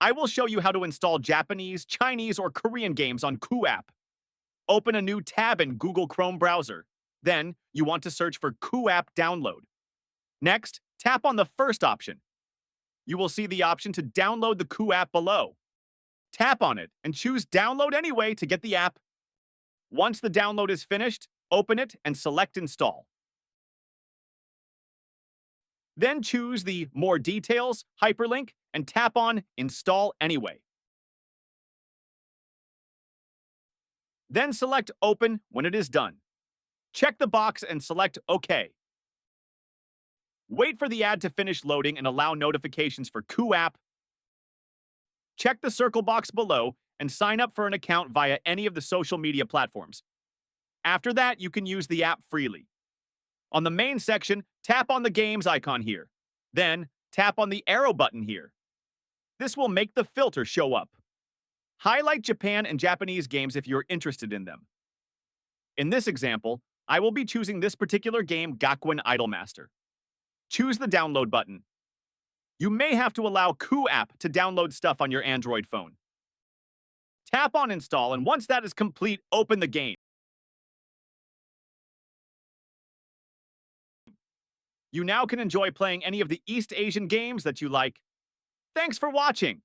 I will show you how to install Japanese, Chinese, or Korean games on QooApp. Open a new tab in Google Chrome browser. Then, you want to search for QooApp download. Next, tap on the first option. You will see the option to download the QooApp below. Tap on it and choose Download Anyway to get the app. Once the download is finished, open it and select Install. Then choose the More Details hyperlink and tap on Install Anyway. Then select Open when it is done. Check the box and select OK. Wait for the ad to finish loading and allow notifications for QooApp. Check the circle box below and sign up for an account via any of the social media platforms. After that, you can use the app freely. On the main section, tap on the games icon here. Then, tap on the arrow button here. This will make the filter show up. Highlight Japan and Japanese games if you're interested in them. In this example, I will be choosing this particular game, Gakuen Idolmaster. Choose the download button. You may have to allow QooApp to download stuff on your Android phone. Tap on Install, and once that is complete, open the game. You now can enjoy playing any of the East Asian games that you like. Thanks for watching!